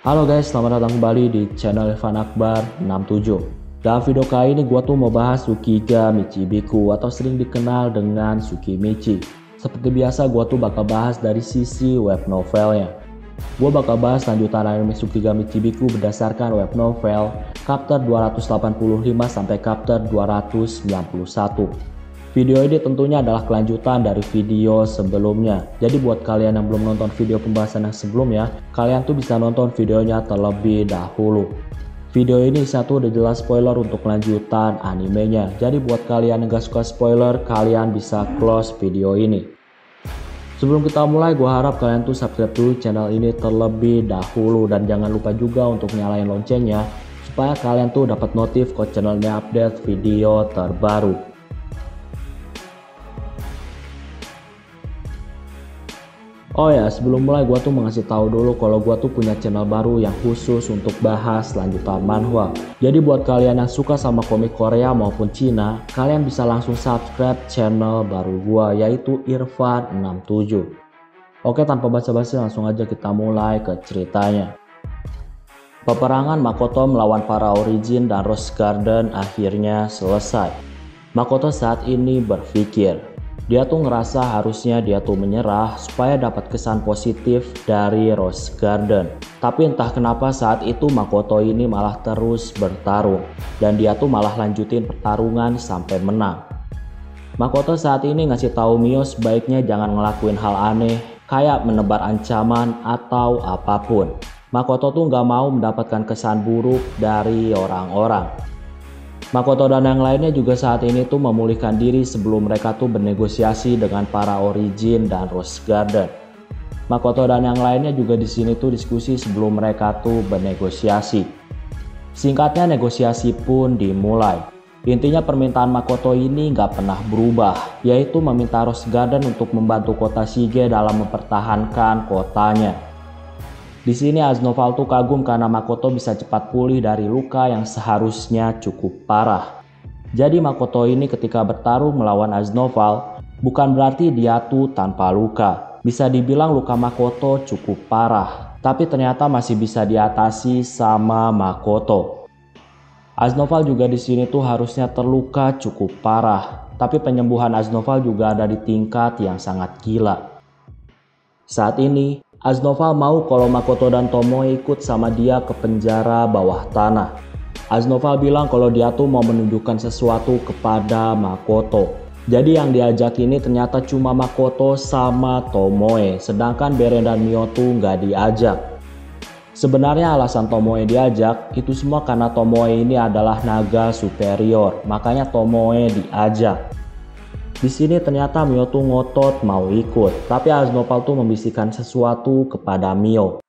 Halo guys, selamat datang kembali di channel Irfan Akbar 67. Dalam video kali ini gua tuh mau bahas Tsukiga Michibiku atau sering dikenal dengan Tsukimichi. Seperti biasa gua tuh bakal bahas dari sisi web novelnya. Gua bakal bahas lanjutan anime Tsukiga Michibiku berdasarkan web novel chapter 285 sampai chapter 291. Video ini tentunya adalah kelanjutan dari video sebelumnya. Jadi buat kalian yang belum nonton video pembahasan yang sebelumnya, kalian tuh bisa nonton videonya terlebih dahulu. Video ini satu udah jelas spoiler untuk kelanjutan animenya. Jadi buat kalian yang gak suka spoiler, kalian bisa close video ini. Sebelum kita mulai, gue harap kalian tuh subscribe dulu channel ini terlebih dahulu. Dan jangan lupa juga untuk nyalain loncengnya, supaya kalian tuh dapat notif kalau channelnya update video terbaru. Oh ya, sebelum mulai gua tuh mengasih tahu dulu kalau gua tuh punya channel baru yang khusus untuk bahas lanjutan manhwa. Jadi buat kalian yang suka sama komik Korea maupun Cina, kalian bisa langsung subscribe channel baru gua yaitu Irfan 67. Oke, tanpa basa-basi langsung aja kita mulai ke ceritanya. Peperangan Makoto melawan para Origin dan Rose Garden akhirnya selesai. Makoto saat ini berpikir, dia tuh ngerasa harusnya dia tuh menyerah supaya dapat kesan positif dari Rose Garden. Tapi entah kenapa saat itu Makoto ini malah terus bertarung. Dan dia tuh malah lanjutin pertarungan sampai menang. Makoto saat ini ngasih tahu Mio sebaiknya jangan ngelakuin hal aneh kayak menebar ancaman atau apapun. Makoto tuh gak mau mendapatkan kesan buruk dari orang-orang. Makoto dan yang lainnya juga saat ini tuh memulihkan diri sebelum mereka tuh bernegosiasi dengan para Origin dan Rose Garden. Makoto dan yang lainnya juga di sini tuh diskusi sebelum mereka tuh bernegosiasi. Singkatnya negosiasi pun dimulai. Intinya permintaan Makoto ini nggak pernah berubah, yaitu meminta Rose Garden untuk membantu kota Shige dalam mempertahankan kotanya. Di sini Aznoval tuh kagum karena Makoto bisa cepat pulih dari luka yang seharusnya cukup parah. Jadi Makoto ini ketika bertarung melawan Aznoval, bukan berarti dia tuh tanpa luka. Bisa dibilang luka Makoto cukup parah, tapi ternyata masih bisa diatasi sama Makoto. Aznoval juga di sini tuh harusnya terluka cukup parah, tapi penyembuhan Aznoval juga ada di tingkat yang sangat gila. Saat ini Aznoval mau kalau Makoto dan Tomoe ikut sama dia ke penjara bawah tanah. Aznoval bilang kalau dia tuh mau menunjukkan sesuatu kepada Makoto. Jadi yang diajak ini ternyata cuma Makoto sama Tomoe, sedangkan Beren dan Mio tuh nggak diajak. Sebenarnya alasan Tomoe diajak itu semua karena Tomoe ini adalah naga superior, makanya Tomoe diajak. Di sini ternyata Mio tuh ngotot mau ikut, tapi Aznoval tuh membisikkan sesuatu kepada Mio.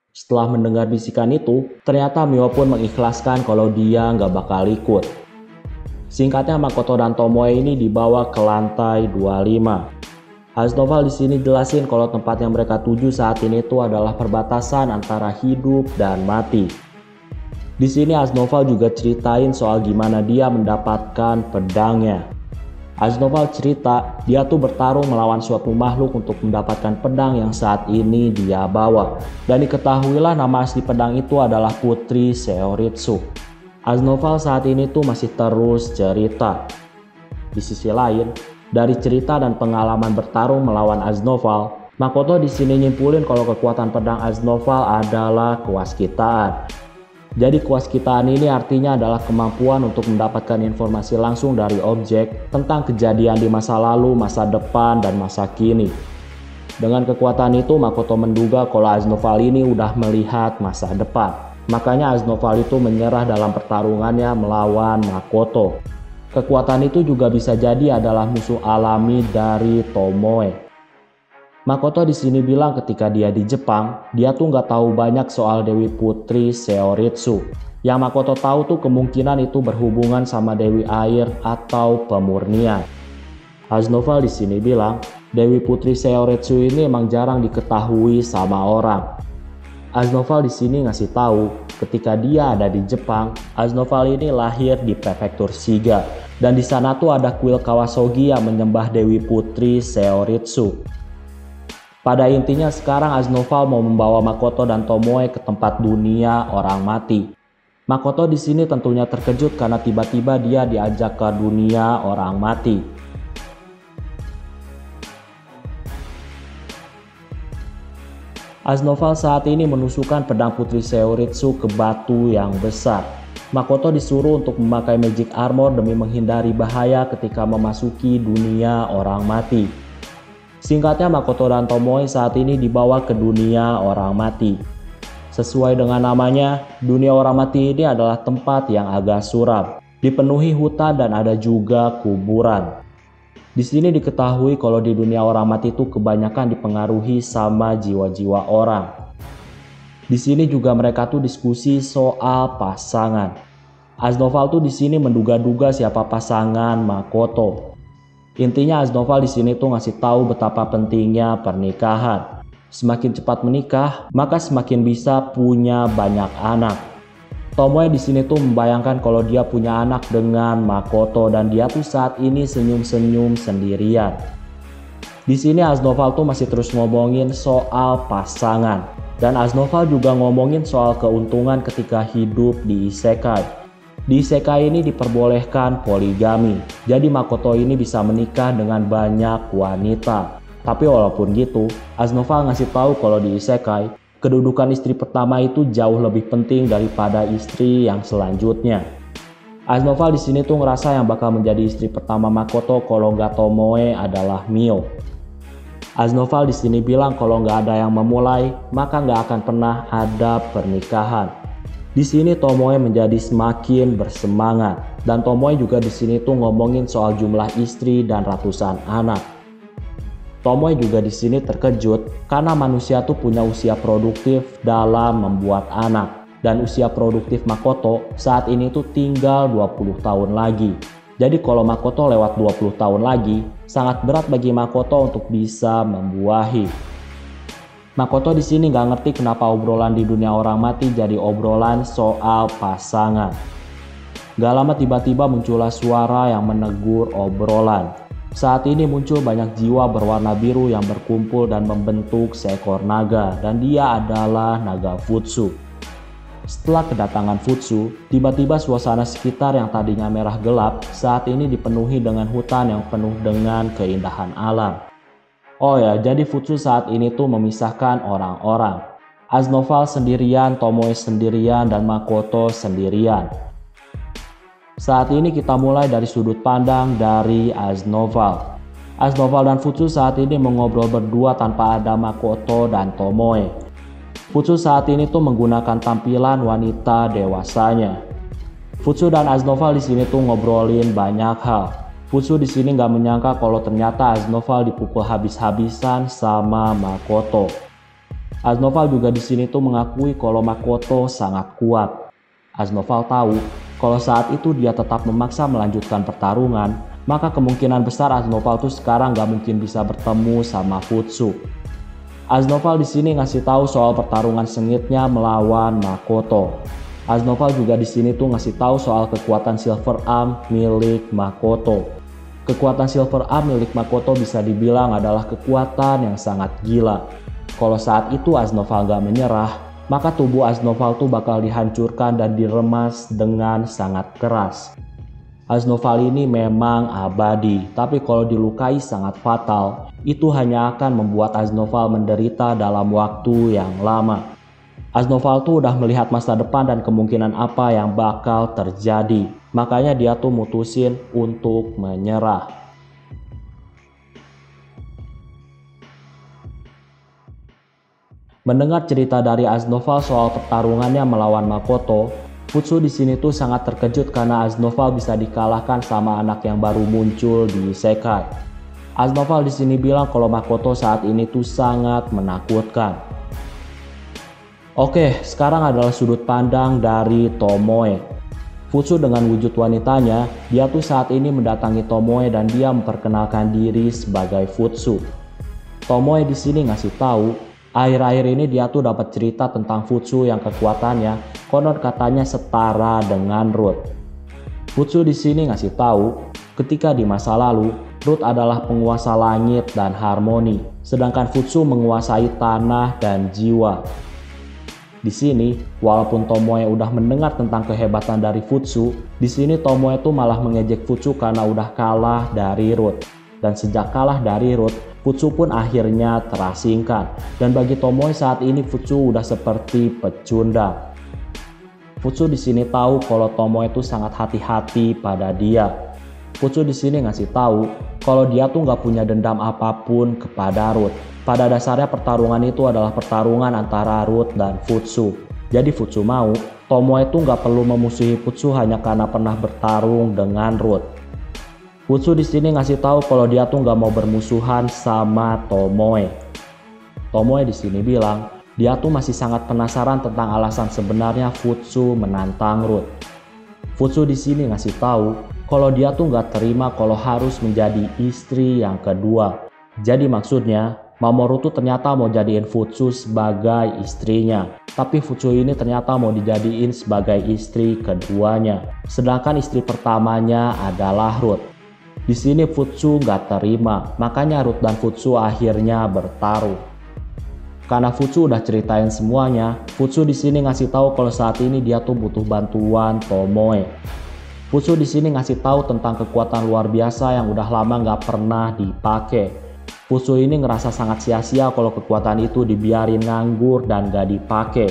Setelah mendengar bisikan itu, ternyata Mio pun mengikhlaskan kalau dia nggak bakal ikut. Singkatnya Makoto dan Tomoe ini dibawa ke lantai 25. Aznoval di sini jelasin kalau tempat yang mereka tuju saat ini tuh adalah perbatasan antara hidup dan mati. Di sini Aznoval juga ceritain soal gimana dia mendapatkan pedangnya. Aznoval cerita dia tuh bertarung melawan suatu makhluk untuk mendapatkan pedang yang saat ini dia bawa. Dan diketahuilah nama asli pedang itu adalah Putri Seoritsu. Aznoval saat ini tuh masih terus cerita. Di sisi lain, dari cerita dan pengalaman bertarung melawan Aznoval, Makoto di sini nyimpulin kalau kekuatan pedang Aznoval adalah kewaskitaan. Jadi kewaskitaan ini artinya adalah kemampuan untuk mendapatkan informasi langsung dari objek tentang kejadian di masa lalu, masa depan, dan masa kini. Dengan kekuatan itu Makoto menduga kalau Aznoval ini udah melihat masa depan. Makanya Aznoval itu menyerah dalam pertarungannya melawan Makoto. Kekuatan itu juga bisa jadi adalah musuh alami dari Tomoe. Makoto di sini bilang ketika dia di Jepang, dia tuh nggak tahu banyak soal Dewi Putri Seoritsu. Yang Makoto tahu tuh kemungkinan itu berhubungan sama Dewi Air atau pemurnian. Aznoval di sini bilang, Dewi Putri Seoritsu ini emang jarang diketahui sama orang. Aznoval di sini ngasih tahu, ketika dia ada di Jepang, Aznoval ini lahir di prefektur Shiga. Dan di sana tuh ada kuil Kawasogi yang menyembah Dewi Putri Seoritsu. Pada intinya sekarang Aznavour mau membawa Makoto dan Tomoe ke tempat dunia orang mati. Makoto di sini tentunya terkejut karena tiba-tiba dia diajak ke dunia orang mati. Aznavour saat ini menusukkan pedang Putri Seoritsu ke batu yang besar. Makoto disuruh untuk memakai magic armor demi menghindari bahaya ketika memasuki dunia orang mati. Singkatnya, Makoto dan Tomoe saat ini dibawa ke dunia orang mati. Sesuai dengan namanya, dunia orang mati ini adalah tempat yang agak suram, dipenuhi hutan dan ada juga kuburan. Di sini diketahui kalau di dunia orang mati itu kebanyakan dipengaruhi sama jiwa-jiwa orang. Di sini juga mereka tuh diskusi soal pasangan. Aznavour tuh di sini menduga-duga siapa pasangan Makoto. Intinya Aznavour di sini tuh ngasih tahu betapa pentingnya pernikahan. Semakin cepat menikah, maka semakin bisa punya banyak anak. Tomoe di sini tuh membayangkan kalau dia punya anak dengan Makoto dan dia tuh saat ini senyum-senyum sendirian. Di sini Aznavour tuh masih terus ngomongin soal pasangan dan Aznavour juga ngomongin soal keuntungan ketika hidup di isekai. Di isekai ini diperbolehkan poligami, jadi Makoto ini bisa menikah dengan banyak wanita. Tapi walaupun gitu, Aznavour ngasih tahu kalau di isekai, kedudukan istri pertama itu jauh lebih penting daripada istri yang selanjutnya. Aznavour di sini tuh ngerasa yang bakal menjadi istri pertama Makoto kalau nggak Tomoe adalah Mio. Aznavour di sini bilang kalau nggak ada yang memulai, maka nggak akan pernah ada pernikahan. Di sini Tomoe menjadi semakin bersemangat dan Tomoe juga di sini tuh ngomongin soal jumlah istri dan ratusan anak. Tomoe juga di sini terkejut karena manusia tuh punya usia produktif dalam membuat anak dan usia produktif Makoto saat ini tuh tinggal 20 tahun lagi. Jadi kalau Makoto lewat 20 tahun lagi, sangat berat bagi Makoto untuk bisa membuahi. Makoto di sini nggak ngerti kenapa obrolan di dunia orang mati jadi obrolan soal pasangan. Gak lama tiba-tiba muncullah suara yang menegur obrolan. Saat ini muncul banyak jiwa berwarna biru yang berkumpul dan membentuk seekor naga dan dia adalah naga Futsu. Setelah kedatangan Futsu, tiba-tiba suasana sekitar yang tadinya merah gelap saat ini dipenuhi dengan hutan yang penuh dengan keindahan alam. Oh ya, jadi Futsu saat ini tuh memisahkan orang-orang. Aznavour sendirian, Tomoe sendirian, dan Makoto sendirian. Saat ini kita mulai dari sudut pandang dari Aznavour. Aznavour dan Futsu saat ini mengobrol berdua tanpa ada Makoto dan Tomoe. Futsu saat ini tuh menggunakan tampilan wanita dewasanya. Futsu dan Aznavour di sini tuh ngobrolin banyak hal. Futsu di sini nggak menyangka kalau ternyata Aznavour dipukul habis-habisan sama Makoto. Aznavour juga di sini tuh mengakui kalau Makoto sangat kuat. Aznavour tahu kalau saat itu dia tetap memaksa melanjutkan pertarungan, maka kemungkinan besar Aznavour tuh sekarang nggak mungkin bisa bertemu sama Futsu. Aznavour di sini ngasih tahu soal pertarungan sengitnya melawan Makoto. Aznavour juga di sini tuh ngasih tahu soal kekuatan Silver Arm milik Makoto. Kekuatan Silver Arm milik Makoto bisa dibilang adalah kekuatan yang sangat gila. Kalau saat itu Aznavour gak menyerah, maka tubuh Aznavour tuh bakal dihancurkan dan diremas dengan sangat keras. Aznavour ini memang abadi, tapi kalau dilukai sangat fatal, itu hanya akan membuat Aznavour menderita dalam waktu yang lama. Aznavour tuh udah melihat masa depan dan kemungkinan apa yang bakal terjadi. Makanya dia tuh mutusin untuk menyerah. Mendengar cerita dari Aznavour soal pertarungannya melawan Makoto, Futsu di sini tuh sangat terkejut karena Aznavour bisa dikalahkan sama anak yang baru muncul di isekai. Aznavour di sini bilang kalau Makoto saat ini tuh sangat menakutkan. Oke, sekarang adalah sudut pandang dari Tomoe. Futsu dengan wujud wanitanya, dia tuh saat ini mendatangi Tomoe dan dia memperkenalkan diri sebagai Futsu. Tomoe di sini ngasih tahu, akhir-akhir ini dia tuh dapat cerita tentang Futsu yang kekuatannya konon katanya setara dengan Root. Futsu di sini ngasih tahu, ketika di masa lalu, Ruth adalah penguasa langit dan harmoni, sedangkan Futsu menguasai tanah dan jiwa. Di sini, walaupun Tomoe udah mendengar tentang kehebatan dari Futsu, di sini Tomoe tuh malah mengejek Futsu karena udah kalah dari Ruth. Dan sejak kalah dari Ruth, Futsu pun akhirnya terasingkan. Dan bagi Tomoe saat ini Futsu udah seperti pecundang. Futsu di sini tahu kalau Tomoe itu sangat hati-hati pada dia. Futsu di sini ngasih tahu kalau dia tuh nggak punya dendam apapun kepada Ruth. Pada dasarnya pertarungan itu adalah pertarungan antara Ruth dan Futsu. Jadi Futsu mau Tomoe itu nggak perlu memusuhi Futsu hanya karena pernah bertarung dengan Ruth. Futsu di sini ngasih tahu kalau dia tuh nggak mau bermusuhan sama Tomoe. Tomoe di sini bilang dia tuh masih sangat penasaran tentang alasan sebenarnya Futsu menantang Ruth. Futsu di sini ngasih tahu kalau dia tuh nggak terima kalau harus menjadi istri yang kedua. Jadi maksudnya Mamoru tuh ternyata mau jadiin Futsu sebagai istrinya. Tapi Futsu ini ternyata mau dijadiin sebagai istri keduanya. Sedangkan istri pertamanya adalah Ruth. Di sini Futsu nggak terima, makanya Ruth dan Futsu akhirnya bertaruh. Karena Futsu udah ceritain semuanya, Futsu di sini ngasih tahu kalau saat ini dia tuh butuh bantuan Tomoe. Futsu di sini ngasih tahu tentang kekuatan luar biasa yang udah lama nggak pernah dipakai. Futsu ini ngerasa sangat sia-sia kalau kekuatan itu dibiarin nganggur dan gak dipakai.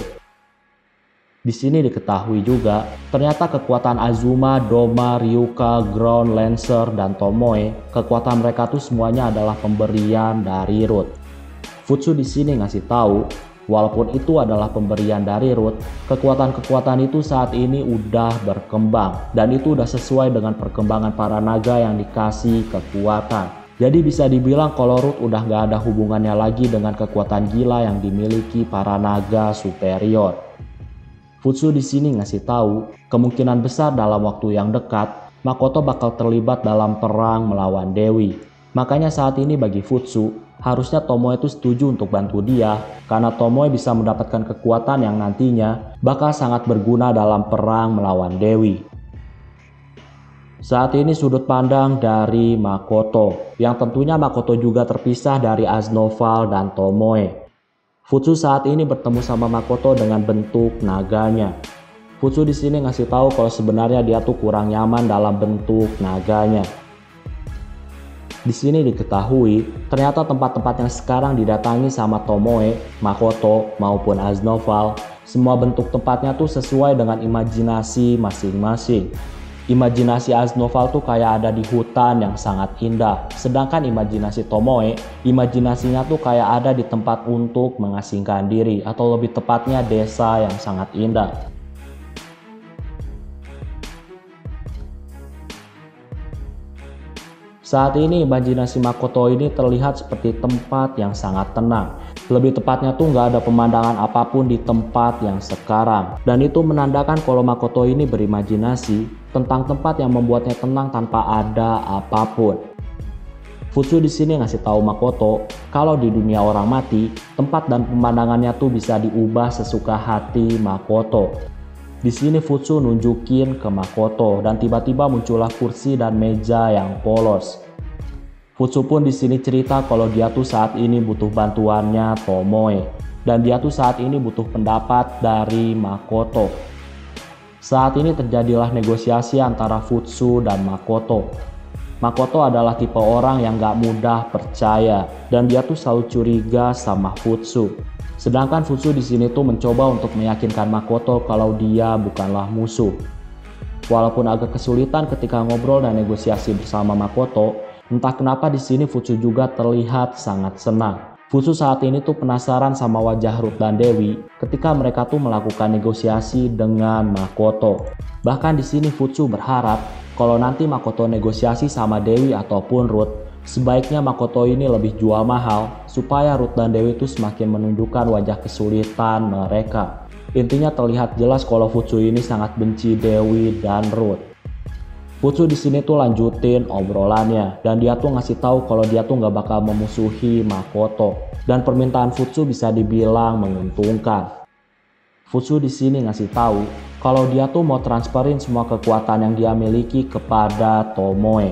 Di sini diketahui juga, ternyata kekuatan Azuma, Doma, Ryuka, Ground, Lancer, dan Tomoe, kekuatan mereka tuh semuanya adalah pemberian dari Ruth. Futsu di sini ngasih tahu, walaupun itu adalah pemberian dari Ruth, kekuatan-kekuatan itu saat ini udah berkembang, dan itu udah sesuai dengan perkembangan para naga yang dikasih kekuatan. Jadi bisa dibilang kalau Ruth udah gak ada hubungannya lagi dengan kekuatan gila yang dimiliki para naga superior. Futsu di sini ngasih tahu, kemungkinan besar dalam waktu yang dekat, Makoto bakal terlibat dalam perang melawan Dewi. Makanya saat ini bagi Futsu, harusnya Tomoe itu setuju untuk bantu dia, karena Tomoe bisa mendapatkan kekuatan yang nantinya bakal sangat berguna dalam perang melawan Dewi. Saat ini sudut pandang dari Makoto, yang tentunya Makoto juga terpisah dari Aznoval dan Tomoe. Futsu saat ini bertemu sama Makoto dengan bentuk naganya. Futsu di sini ngasih tahu kalau sebenarnya dia tuh kurang nyaman dalam bentuk naganya. Di sini diketahui, ternyata tempat-tempat yang sekarang didatangi sama Tomoe, Makoto, maupun Aznoval, semua bentuk tempatnya tuh sesuai dengan imajinasi masing-masing. Imajinasi Aznoval tuh kayak ada di hutan yang sangat indah. Sedangkan imajinasi Tomoe, imajinasinya tuh kayak ada di tempat untuk mengasingkan diri. Atau lebih tepatnya desa yang sangat indah. Saat ini imajinasi Makoto ini terlihat seperti tempat yang sangat tenang. Lebih tepatnya tuh nggak ada pemandangan apapun di tempat yang sekarang. Dan itu menandakan kalau Makoto ini berimajinasi tentang tempat yang membuatnya tenang tanpa ada apapun. Futsu di sini ngasih tahu Makoto kalau di dunia orang mati, tempat dan pemandangannya tuh bisa diubah sesuka hati Makoto. Di sini Futsu nunjukin ke Makoto dan tiba-tiba muncullah kursi dan meja yang polos. Futsu pun di sini cerita kalau dia tuh saat ini butuh bantuannya Tomoe dan dia tuh saat ini butuh pendapat dari Makoto. Saat ini terjadilah negosiasi antara Futsu dan Makoto. Makoto adalah tipe orang yang gak mudah percaya dan dia tuh selalu curiga sama Futsu. Sedangkan Futsu di sini tuh mencoba untuk meyakinkan Makoto kalau dia bukanlah musuh. Walaupun agak kesulitan ketika ngobrol dan negosiasi bersama Makoto, entah kenapa di sini Futsu juga terlihat sangat senang. Futsu saat ini tuh penasaran sama wajah Ruth dan Dewi ketika mereka tuh melakukan negosiasi dengan Makoto. Bahkan di sini Futsu berharap kalau nanti Makoto negosiasi sama Dewi ataupun Ruth, sebaiknya Makoto ini lebih jual mahal supaya Ruth dan Dewi itu semakin menunjukkan wajah kesulitan mereka. Intinya terlihat jelas kalau Futsu ini sangat benci Dewi dan Ruth. Futsu di sini tuh lanjutin obrolannya dan dia tuh ngasih tahu kalau dia tuh nggak bakal memusuhi Makoto dan permintaan Futsu bisa dibilang menguntungkan. Futsu di sini ngasih tahu kalau dia tuh mau transferin semua kekuatan yang dia miliki kepada Tomoe.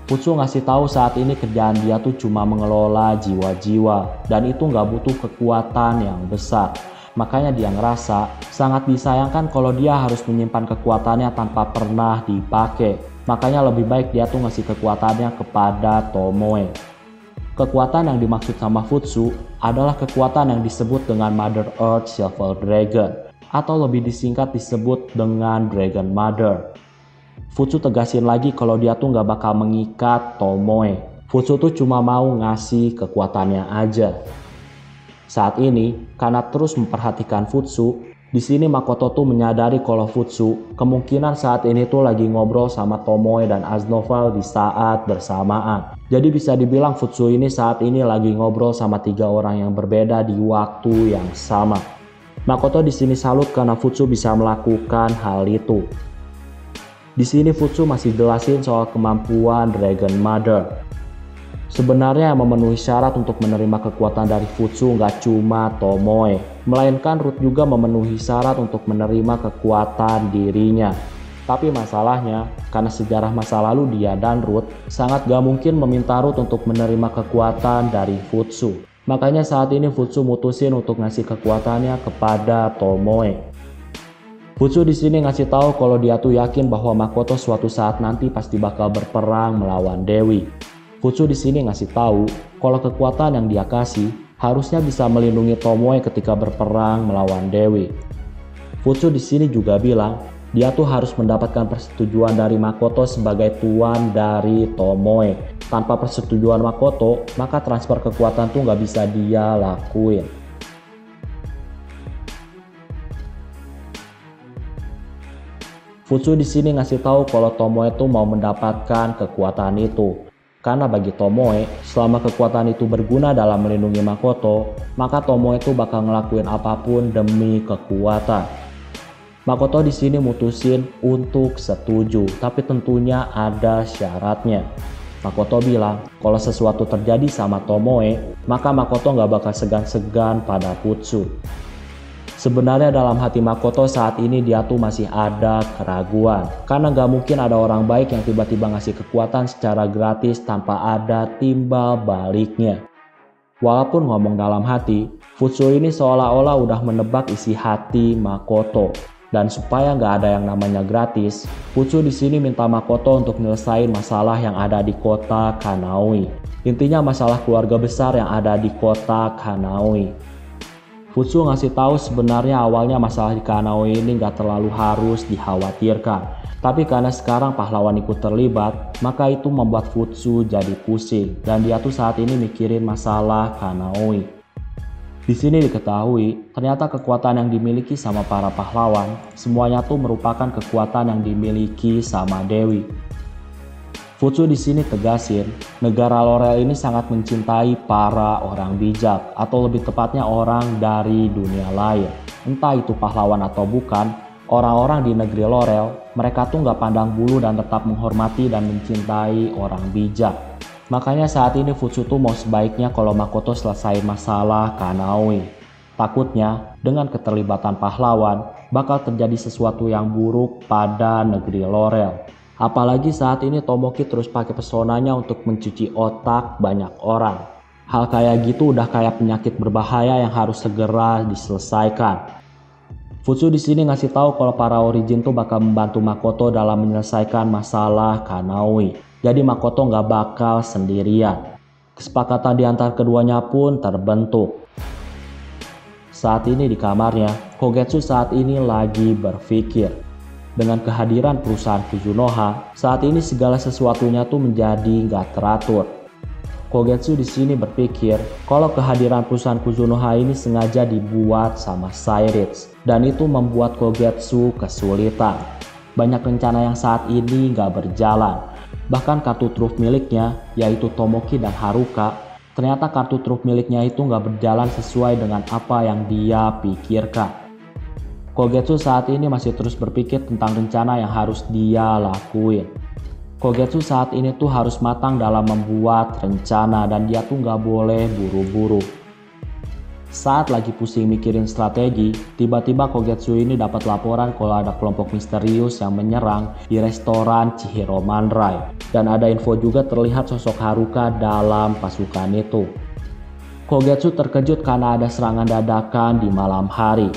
Futsu ngasih tahu saat ini kerjaan dia tuh cuma mengelola jiwa-jiwa dan itu nggak butuh kekuatan yang besar. Makanya dia ngerasa sangat disayangkan kalau dia harus menyimpan kekuatannya tanpa pernah dipakai. Makanya lebih baik dia tuh ngasih kekuatannya kepada Tomoe. Kekuatan yang dimaksud sama Futsu adalah kekuatan yang disebut dengan Mother Earth Silver Dragon atau lebih disingkat disebut dengan Dragon Mother. Futsu tegasin lagi kalau dia tuh nggak bakal mengikat Tomoe. Futsu tuh cuma mau ngasih kekuatannya aja. Saat ini, karena terus memperhatikan Futsu, di sini Makoto tuh menyadari kalau Futsu kemungkinan saat ini tuh lagi ngobrol sama Tomoe dan Aznoval di saat bersamaan. Jadi bisa dibilang Futsu ini saat ini lagi ngobrol sama 3 orang yang berbeda di waktu yang sama. Makoto di sini salut karena Futsu bisa melakukan hal itu. Di sini Futsu masih jelasin soal kemampuan Dragon Mother. Sebenarnya yang memenuhi syarat untuk menerima kekuatan dari Futsu nggak cuma Tomoe, melainkan Root juga memenuhi syarat untuk menerima kekuatan dirinya. Tapi masalahnya, karena sejarah masa lalu dia dan Root sangat gak mungkin meminta Root untuk menerima kekuatan dari Futsu. Makanya saat ini Futsu mutusin untuk ngasih kekuatannya kepada Tomoe. Futsu di sini ngasih tahu kalau dia tuh yakin bahwa Makoto suatu saat nanti pasti bakal berperang melawan Dewi. Futsu di sini ngasih tahu kalau kekuatan yang dia kasih harusnya bisa melindungi Tomoe ketika berperang melawan Dewi. Futsu di sini juga bilang dia tuh harus mendapatkan persetujuan dari Makoto sebagai tuan dari Tomoe. Tanpa persetujuan Makoto, maka transfer kekuatan tuh nggak bisa dia lakuin. Futsu di sini ngasih tahu kalau Tomoe tuh mau mendapatkan kekuatan itu. Karena bagi Tomoe, selama kekuatan itu berguna dalam melindungi Makoto, maka Tomoe tuh bakal ngelakuin apapun demi kekuatan. Makoto di sini mutusin untuk setuju, tapi tentunya ada syaratnya. Makoto bilang kalau sesuatu terjadi sama Tomoe, maka Makoto nggak bakal segan-segan pada Futsu. Sebenarnya dalam hati Makoto saat ini dia tuh masih ada keraguan. Karena gak mungkin ada orang baik yang tiba-tiba ngasih kekuatan secara gratis tanpa ada timbal baliknya. Walaupun ngomong dalam hati, Futsu ini seolah-olah udah menebak isi hati Makoto. Dan supaya gak ada yang namanya gratis, Futsu di sini minta Makoto untuk nyelesain masalah yang ada di kota Kanaoi. Intinya masalah keluarga besar yang ada di kota Kanaoi. Futsu ngasih tahu sebenarnya awalnya masalah di Kanaoi ini nggak terlalu harus dikhawatirkan. Tapi karena sekarang pahlawan ikut terlibat, maka itu membuat Futsu jadi pusing. Dan dia tuh saat ini mikirin masalah Kanaoi. Di sini diketahui, ternyata kekuatan yang dimiliki sama para pahlawan, semuanya tuh merupakan kekuatan yang dimiliki sama Dewi. Futsu di sini tegasin, negara Lorel ini sangat mencintai para orang bijak, atau lebih tepatnya orang dari dunia lain. Entah itu pahlawan atau bukan, orang-orang di negeri Lorel, mereka tuh nggak pandang bulu dan tetap menghormati dan mencintai orang bijak. Makanya saat ini Futsu tuh mau sebaiknya kalau Makoto selesai masalah Kanaoi. Takutnya, dengan keterlibatan pahlawan, bakal terjadi sesuatu yang buruk pada negeri Lorel. Apalagi saat ini Tomoki terus pakai pesonanya untuk mencuci otak banyak orang. Hal kayak gitu udah kayak penyakit berbahaya yang harus segera diselesaikan. Futsu di sini ngasih tahu kalau para Origin tuh bakal membantu Makoto dalam menyelesaikan masalah Kanaoi. Jadi Makoto nggak bakal sendirian. Kesepakatan di antara keduanya pun terbentuk. Saat ini di kamarnya, Kogetsu saat ini lagi berpikir. Dengan kehadiran perusahaan Kuzunoha, saat ini segala sesuatunya tuh menjadi nggak teratur. Kogetsu di sini berpikir kalau kehadiran perusahaan Kuzunoha ini sengaja dibuat sama Seiritz, dan itu membuat Kogetsu kesulitan. Banyak rencana yang saat ini nggak berjalan. Bahkan kartu truf miliknya, yaitu Tomoki dan Haruka, ternyata kartu truf miliknya itu nggak berjalan sesuai dengan apa yang dia pikirkan. Kogetsu saat ini masih terus berpikir tentang rencana yang harus dia lakuin. Kogetsu saat ini tuh harus matang dalam membuat rencana dan dia tuh nggak boleh buru-buru. Saat lagi pusing mikirin strategi, tiba-tiba Kogetsu ini dapat laporan kalau ada kelompok misterius yang menyerang di restoran Chihiro Manrai. dan ada info juga terlihat sosok Haruka dalam pasukan itu. Kogetsu terkejut karena ada serangan dadakan di malam hari.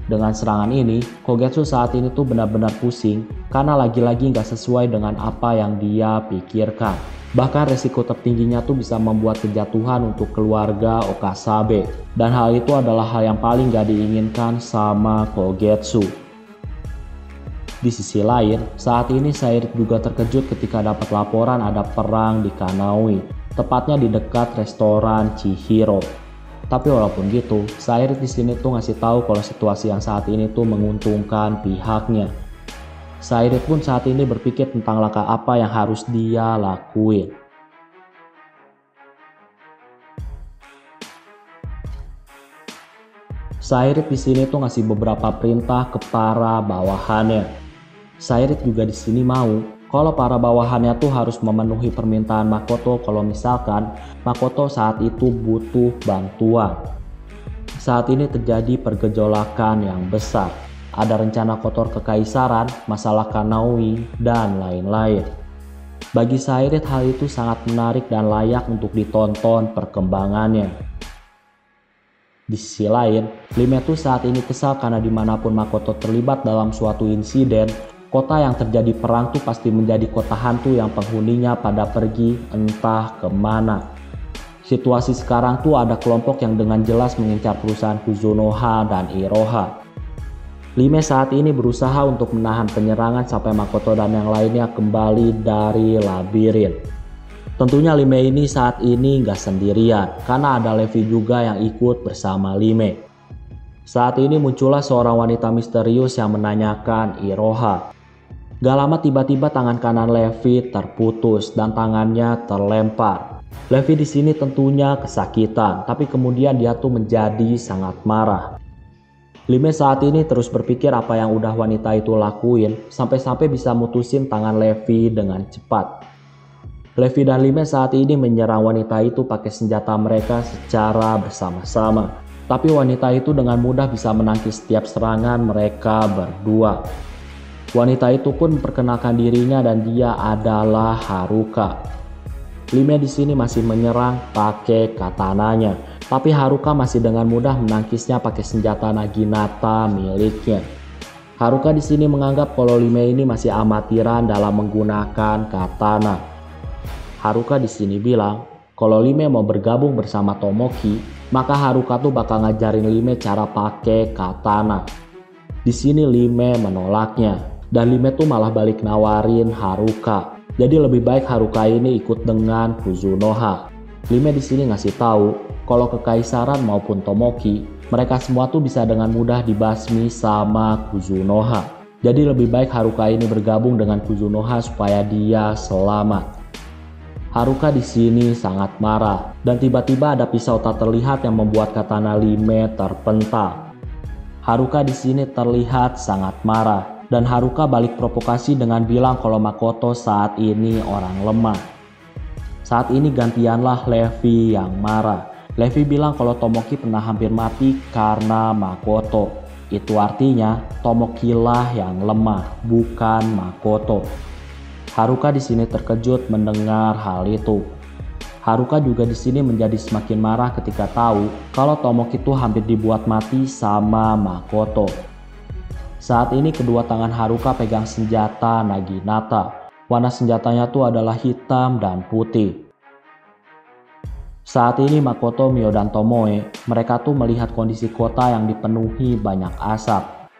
Dengan serangan ini, Kogetsu saat ini tuh benar-benar pusing karena lagi-lagi nggak sesuai dengan apa yang dia pikirkan. Bahkan resiko tertingginya tuh bisa membuat kejatuhan untuk keluarga Okasabe. Dan hal itu adalah hal yang paling gak diinginkan sama Kogetsu. Di sisi lain, saat ini Sairit juga terkejut ketika dapat laporan ada perang di Kanaoi, tepatnya di dekat restoran Chihiro. Tapi walaupun gitu, Sairit di sini tuh ngasih tahu kalau situasi yang saat ini tuh menguntungkan pihaknya. Sairit pun saat ini berpikir tentang langkah apa yang harus dia lakuin. Sairit di sini tuh ngasih beberapa perintah ke para bawahannya. Sairit juga di sini mau kalau para bawahannya tuh harus memenuhi permintaan Makoto kalau misalkan Makoto saat itu butuh bantuan. Saat ini terjadi pergejolakan yang besar. Ada rencana kotor kekaisaran, masalah Kanaoi, dan lain-lain. Bagi Sairit hal itu sangat menarik dan layak untuk ditonton perkembangannya. Di sisi lain, Lime tuh saat ini kesal karena dimanapun Makoto terlibat dalam suatu insiden, kota yang terjadi perang tuh pasti menjadi kota hantu yang penghuninya pada pergi entah kemana. Situasi sekarang tuh ada kelompok yang dengan jelas mengincar perusahaan Kuzunoha dan Iroha. Lime saat ini berusaha untuk menahan penyerangan sampai Makoto dan yang lainnya kembali dari labirin. Tentunya Lime ini saat ini nggak sendirian, karena ada Levi juga yang ikut bersama Lime. Saat ini muncullah seorang wanita misterius yang menanyakan Iroha. Gak lama tiba-tiba tangan kanan Levi terputus dan tangannya terlempar. Levi di sini tentunya kesakitan, tapi kemudian dia tuh menjadi sangat marah. Lime saat ini terus berpikir apa yang udah wanita itu lakuin sampai-sampai bisa mutusin tangan Levi dengan cepat. Levi dan Lime saat ini menyerang wanita itu pakai senjata mereka secara bersama-sama. Tapi wanita itu dengan mudah bisa menangkis setiap serangan mereka berdua. Wanita itu pun memperkenalkan dirinya dan dia adalah Haruka. Lime di sini masih menyerang pakai katananya, tapi Haruka masih dengan mudah menangkisnya pakai senjata Naginata miliknya. Haruka di sini menganggap kalau Lime ini masih amatiran dalam menggunakan katana. Haruka di sini bilang kalau Lime mau bergabung bersama Tomoki, maka Haruka tuh bakal ngajarin Lime cara pakai katana. Di sini Lime menolaknya dan Lime tuh malah balik nawarin Haruka. Jadi lebih baik Haruka ini ikut dengan Kuzunoha. Lime di sini ngasih tahu kalau kekaisaran maupun Tomoki, mereka semua tuh bisa dengan mudah dibasmi sama Kuzunoha. Jadi lebih baik Haruka ini bergabung dengan Kuzunoha supaya dia selamat. Haruka di sini sangat marah dan tiba-tiba ada pisau tak terlihat yang membuat katana Lime terpental. Haruka di sini terlihat sangat marah. Dan Haruka balik provokasi dengan bilang kalau Makoto saat ini orang lemah. Saat ini gantianlah Levi yang marah. Levi bilang kalau Tomoki pernah hampir mati karena Makoto. Itu artinya Tomoki lah yang lemah, bukan Makoto. Haruka di sini terkejut mendengar hal itu. Haruka juga di sini menjadi semakin marah ketika tahu kalau Tomoki itu hampir dibuat mati sama Makoto. Saat ini kedua tangan Haruka pegang senjata Naginata. Warna senjatanya tuh adalah hitam dan putih. Saat ini Makoto, Mio, dan Tomoe, mereka tuh melihat kondisi kota yang dipenuhi banyak asap.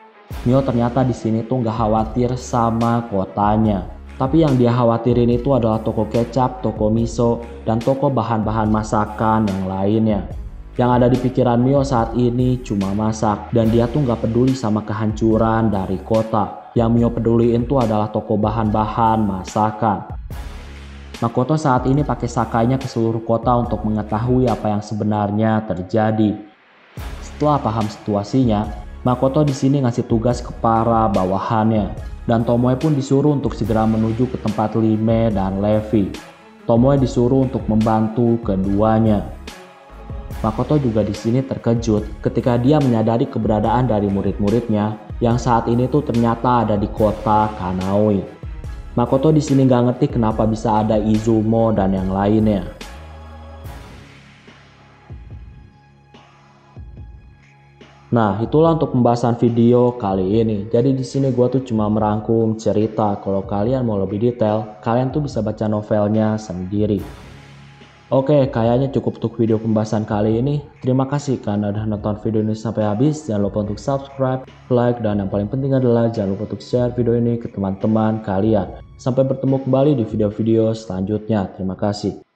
Mio ternyata di sini tuh nggak khawatir sama kotanya. Tapi yang dia khawatirin itu adalah toko kecap, toko miso, dan toko bahan-bahan masakan yang lainnya. Yang ada di pikiran Mio saat ini cuma masak dan dia tuh nggak peduli sama kehancuran dari kota. Yang Mio peduliin tuh adalah toko bahan-bahan masakan. Makoto saat ini pakai sakainya ke seluruh kota untuk mengetahui apa yang sebenarnya terjadi. Setelah paham situasinya, Makoto di sini ngasih tugas ke para bawahannya dan Tomoe pun disuruh untuk segera menuju ke tempat Lime dan Levi. Tomoe disuruh untuk membantu keduanya. Makoto juga di sini terkejut ketika dia menyadari keberadaan dari murid-muridnya yang saat ini tuh ternyata ada di kota Kanaoi. Makoto di sini nggak ngerti kenapa bisa ada Izumo dan yang lainnya. Nah, itulah untuk pembahasan video kali ini. Jadi di sini gua tuh cuma merangkum cerita. Kalau kalian mau lebih detail, kalian tuh bisa baca novelnya sendiri. Oke, kayaknya cukup untuk video pembahasan kali ini. Terima kasih karena udah nonton video ini sampai habis. Jangan lupa untuk subscribe, like, dan yang paling penting adalah jangan lupa untuk share video ini ke teman-teman kalian. Sampai bertemu kembali di video-video selanjutnya. Terima kasih.